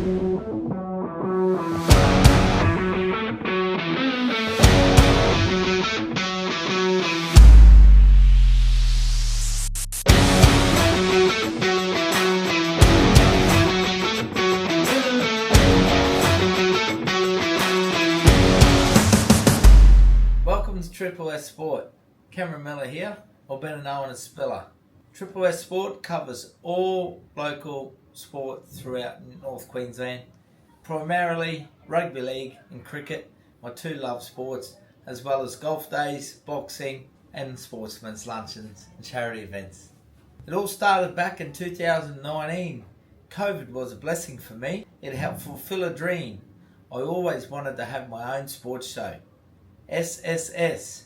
Welcome to Triple S Sport. Cameron Miller here, or better known as Spilla. Triple S Sport covers all local sport throughout North Queensland, primarily rugby league and cricket, my two love sports, as well as golf days, boxing and sportsmen's luncheons and charity events. It all started back in 2019. COVID was a blessing for me. It helped fulfill a dream. I always wanted to have my own sports show. SSS,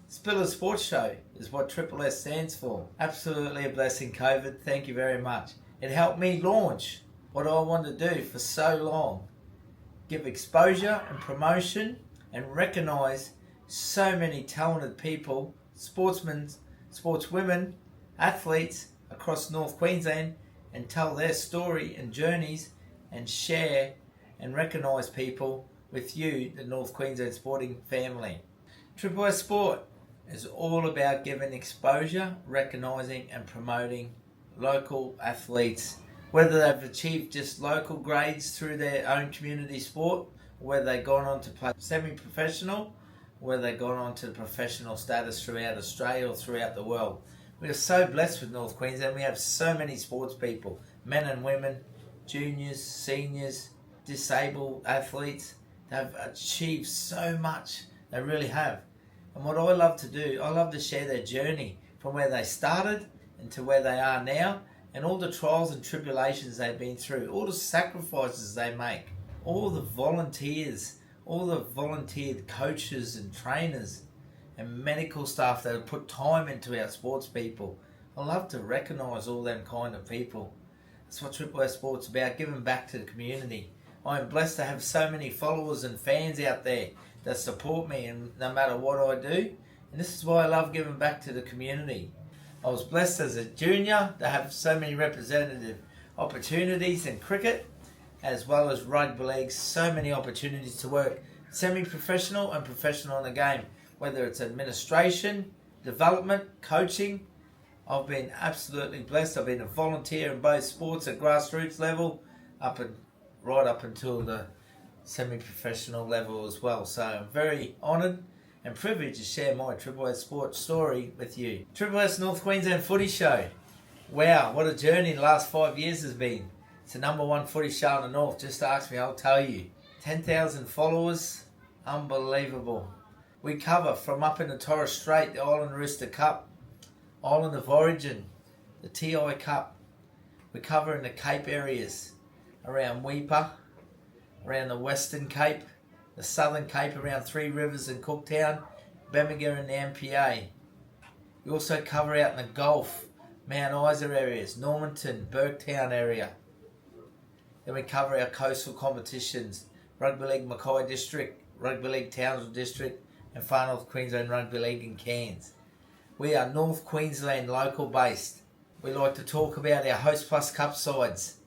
Spilla Sports Show, is what Triple S stands for. Absolutely a blessing, COVID. Thank you very much. It helped me launch what I wanted to do for so long. Give exposure and promotion and recognise so many talented people, sportsmen, sportswomen, athletes across North Queensland, and tell their story and journeys and share and recognise people with you, the North Queensland sporting family. Triple S Sport is all about giving exposure, recognising and promoting local athletes, whether they've achieved just local grades through their own community sport, or whether they've gone on to play semi-professional, or whether they've gone on to the professional status throughout Australia or throughout the world. We are so blessed with North Queensland. We have so many sports people, men and women, juniors, seniors, disabled athletes. They've achieved so much. They really have. And what I love to do, I love to share their journey from where they started and to where they are now, and all the trials and tribulations they've been through, all the sacrifices they make, all the volunteers, all the volunteered coaches and trainers and medical staff that have put time into our sports people. I love to recognise all them kind of people. That's what Triple S Sport's about, giving back to the community. I am blessed to have so many followers and fans out there that support me, and no matter what I do. And this is why I love giving back to the community. I was blessed as a junior to have so many representative opportunities in cricket, as well as rugby league. So many opportunities to work semi-professional and professional in the game, whether it's administration, development, coaching. I've been absolutely blessed. I've been a volunteer in both sports at grassroots level, right up until the semi-professional level as well. So I'm very honoured and privileged to share my Triple S Sports story with you. Triple S North Queensland Footy Show. Wow, what a journey the last 5 years has been. It's the number one footy show in the North. Just ask me, I'll tell you. 10,000 followers, unbelievable. We cover from up in the Torres Strait, the Island Rooster Cup, Island of Origin, the TI Cup. We cover in the Cape areas, around Weipa, around the Western Cape, the Southern Cape, around Three Rivers and Cooktown, Bamaga and the MPA. We also cover out in the Gulf, Mount Isa areas, Normanton, Burketown area. Then we cover our coastal competitions, Rugby League Mackay District, Rugby League Townsville District, and Far North Queensland Rugby League in Cairns. We are North Queensland local based. We like to talk about our Host Plus Cup sides,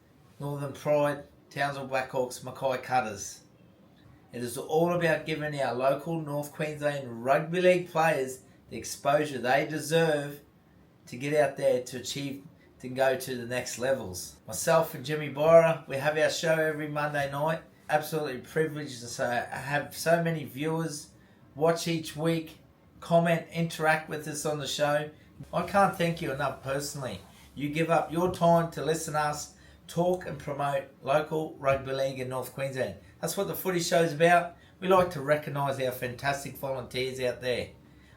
Northern Pride, Townsville Blackhawks, Mackay Cutters. It is all about giving our local North Queensland Rugby League players the exposure they deserve to get out there to achieve, to go to the next levels. Myself and Jimmy Byra, we have our show every Monday night. Absolutely privileged to have so many viewers watch each week, comment, interact with us on the show. I can't thank you enough personally. You give up your time to listen to us talk and promote local rugby league in North Queensland. That's what the footy show's about. We like to recognise our fantastic volunteers out there.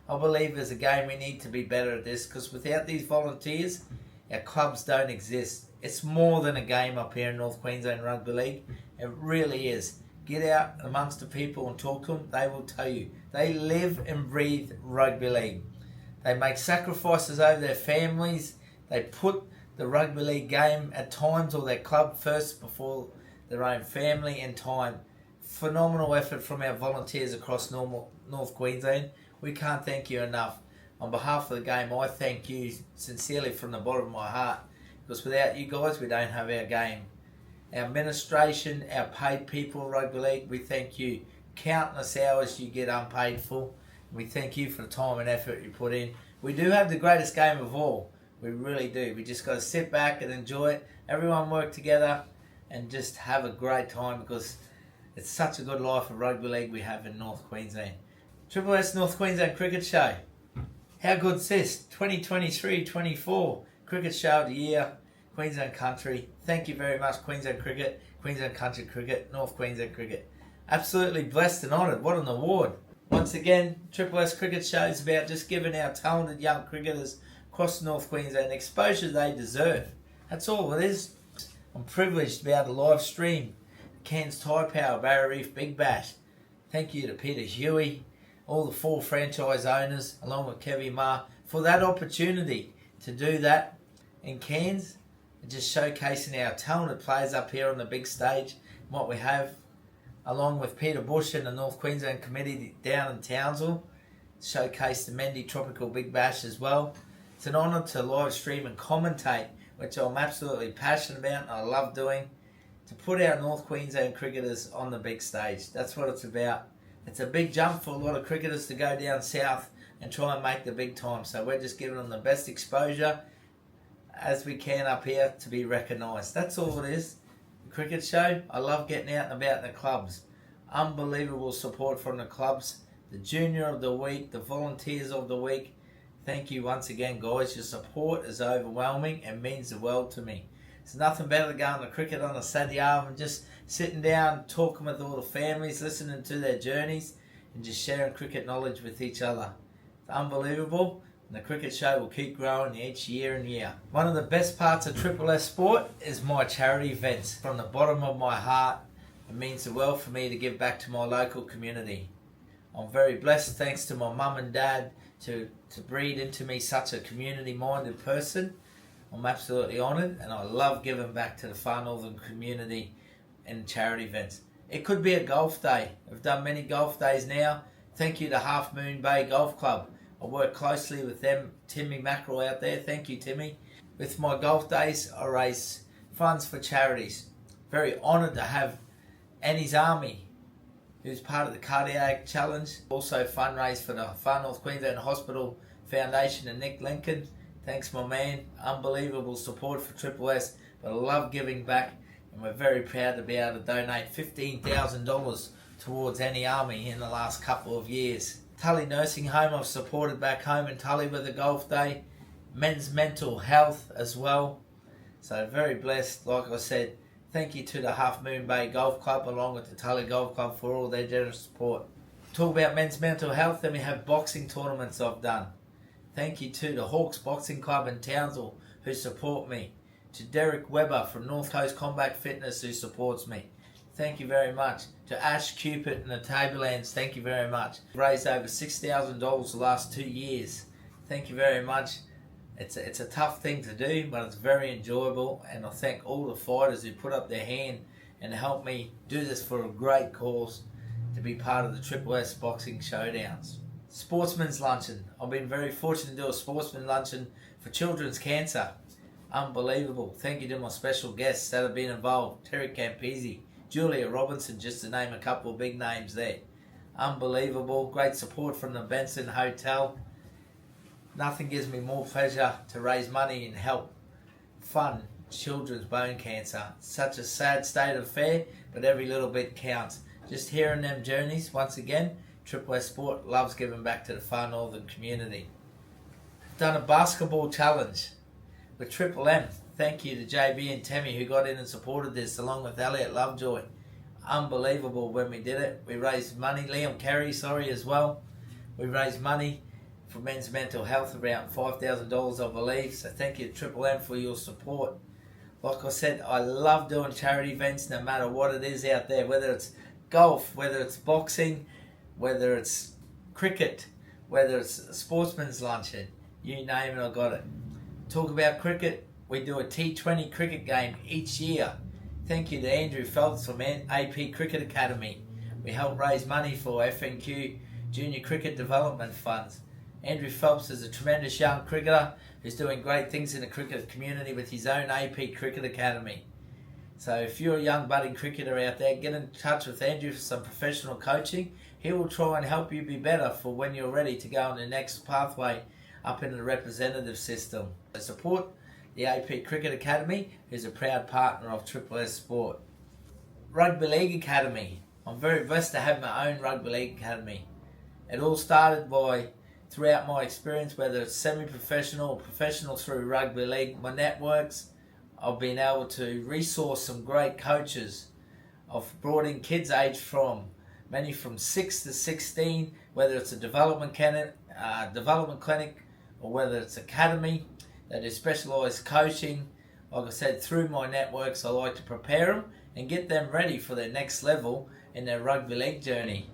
I believe as a game we need to be better at this, because without these volunteers, our clubs don't exist. It's more than a game up here in North Queensland Rugby League. It really is. Get out amongst the people and talk to them. They will tell you. They live and breathe rugby league. They make sacrifices over their families. They put the rugby league game at times, or their club first before their own family and time. Phenomenal effort from our volunteers across North Queensland. We can't thank you enough. On behalf of the game, I thank you sincerely from the bottom of my heart, because without you guys, we don't have our game. our administration, our paid people at Rugby League, we thank you. Countless hours you get unpaid for. We thank you for the time and effort you put in. We do have the greatest game of all. We really do. We just got to sit back and enjoy it. Everyone work together and just have a great time, because it's such a good life of rugby league we have in North Queensland. Triple S North Queensland Cricket Show. How good's this? 2023-24 Cricket Show of the Year, Queensland Country. Thank you very much, Queensland Cricket, Queensland Country Cricket, North Queensland Cricket. Absolutely blessed and honoured. What an award. Once again, Triple S Cricket Show is about just giving our talented young cricketers across North Queensland the exposure they deserve. That's all it is. I'm privileged to be able to live stream Cairns Tide Power Barrier Reef Big Bash. Thank you to Peter Huey, all the 4 franchise owners, along with Kevin Ma, for that opportunity to do that in Cairns, and just showcasing our talented players up here on the big stage, and what we have, along with Peter Bush and the North Queensland Committee down in Townsville, showcase the Mendy Tropical Big Bash as well. It's an honour to live stream and commentate, which I'm absolutely passionate about and I love doing, to put our North Queensland cricketers on the big stage. That's what it's about. It's a big jump for a lot of cricketers to go down south and try and make the big time. So we're just giving them the best exposure as we can up here to be recognised. That's all it is. The cricket show. I love getting out and about in the clubs. Unbelievable support from the clubs. The Junior of the Week, the Volunteers of the Week. Thank you once again, guys. Your support is overwhelming and means the world to me. There's nothing better than going to cricket on a Saturday afternoon, just sitting down, talking with all the families, listening to their journeys, and just sharing cricket knowledge with each other. It's unbelievable, and the cricket show will keep growing each year and year. One of the best parts of Triple S Sport is my charity events. From the bottom of my heart, it means the world for me to give back to my local community. I'm very blessed, thanks to my mum and dad, to breed into me such a community-minded person. I'm absolutely honoured, and I love giving back to the far northern community in charity events. It could be a golf day. I've done many golf days now. Thank you to Half Moon Bay Golf Club. I work closely with them, Timmy Mackerel out there. Thank you, Timmy. With my golf days, I raise funds for charities. Very honoured to have Annie's Army, who's part of the Cardiac Challenge. Also fundraise for the Far North Queensland Hospital Foundation and Nick Lincoln. Thanks, my man. Unbelievable support for Triple S, but I love giving back, and we're very proud to be able to donate $15,000 towards Annie Army in the last couple of years. Tully Nursing Home I've supported back home in Tully with a golf day. Men's mental health as well. So very blessed, like I said. Thank you to the Half Moon Bay Golf Club along with the Tully Golf Club for all their generous support. Talk about men's mental health, then we have boxing tournaments I've done. Thank you to the Hawks Boxing Club in Townsville who support me. To Derek Webber from North Coast Combat Fitness who supports me. Thank you very much. To Ash Cupid and the Tablelands, thank you very much. Raised over $6,000 the last 2 years. Thank you very much. It's a tough thing to do, but it's very enjoyable, and I thank all the fighters who put up their hand and help me do this for a great cause, to be part of the Triple S Boxing Showdowns. Sportsman's Luncheon. I've been very fortunate to do a Sportsman's Luncheon for children's cancer. Unbelievable. Thank you to my special guests that have been involved. Terry Campese, Julia Robinson, just to name a couple of big names there. Unbelievable. Great support from the Benson Hotel. Nothing gives me more pleasure to raise money and help fund children's bone cancer. Such a sad state of affair, but every little bit counts. Just hearing them journeys, once again, Triple S Sport loves giving back to the far northern community. Done a basketball challenge with Triple M. Thank you to JB and Tammy who got in and supported this, along with Elliot Lovejoy. Unbelievable when we did it. We raised money, Liam Carey, as well. We raised money for men's mental health, around $5,000 I believe. So thank you to Triple M for your support. Like I said, I love doing charity events no matter what it is out there, whether it's golf, whether it's boxing, whether it's cricket, whether it's a sportsman's luncheon, you name it, I got it. Talk about cricket, we do a T20 cricket game each year. Thank you to Andrew Phelps from AP Cricket Academy. We help raise money for FNQ Junior Cricket Development Funds. Andrew Phelps is a tremendous young cricketer who's doing great things in the cricket community with his own AP Cricket Academy. So if you're a young budding cricketer out there, get in touch with Andrew for some professional coaching. He will try and help you be better for when you're ready to go on the next pathway up into the representative system. I support the AP Cricket Academy, who's a proud partner of SSS Sport. Rugby League Academy. I'm very blessed to have my own Rugby League Academy. It all started throughout my experience, whether it's semi-professional or professional through Rugby League, my networks, I've been able to resource some great coaches. I've brought in kids aged many from 6 to 16, whether it's a development clinic or whether it's academy that is specialised coaching. Like I said, through my networks, I like to prepare them and get them ready for their next level in their rugby league journey.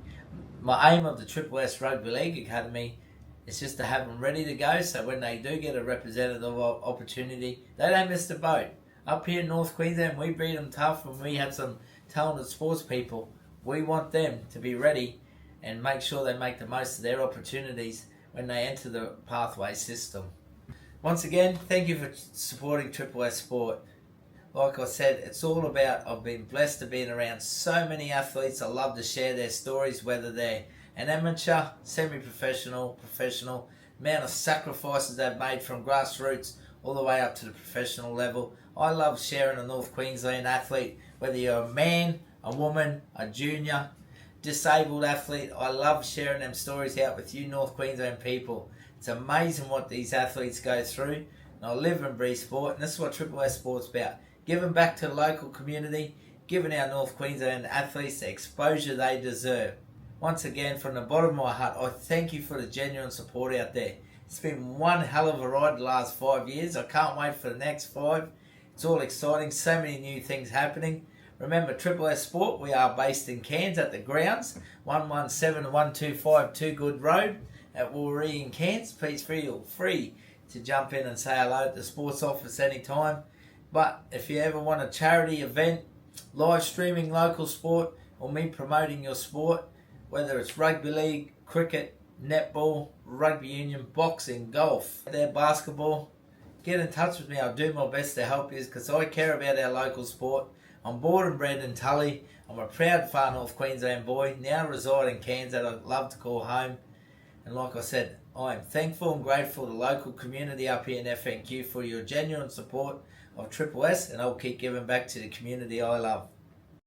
My aim of the SSS Rugby League Academy is just to have them ready to go, so when they do get a representative opportunity, they don't miss the boat. Up here in North Queensland, we beat them tough, and we have some talented sports people. We want them to be ready and make sure they make the most of their opportunities when they enter the pathway system. Once again, thank you for supporting SSS Sport. Like I said, it's all about, I've been blessed to be around so many athletes. I love to share their stories, whether they're an amateur, semi-professional, professional, amount of sacrifices they've made from grassroots all the way up to the professional level. I love sharing a North Queensland athlete, whether you're a man, a woman, a junior, disabled athlete. I love sharing them stories out with you North Queensland people. It's amazing what these athletes go through. And I live and breathe sport, and this is what SSS Sport's about. Giving back to the local community, giving our North Queensland athletes the exposure they deserve. Once again, from the bottom of my heart, I thank you for the genuine support out there. It's been one hell of a ride the last 5 years. I can't wait for the next 5. It's all exciting, so many new things happening. Remember, SSS Sport, we are based in Cairns at the grounds, 117-1252 Two Good Road at Wooree in Cairns. Please feel free to jump in and say hello at the sports office anytime. But if you ever want a charity event, live streaming local sport, or me promoting your sport, whether it's rugby league, cricket, netball, rugby union, boxing, golf, basketball, get in touch with me. I'll do my best to help you because I care about our local sport. I'm born and bred in Tully. I'm a proud far North Queensland boy, now reside in Cairns that I love to call home. And like I said, I am thankful and grateful to the local community up here in FNQ for your genuine support of SSS, and I'll keep giving back to the community I love.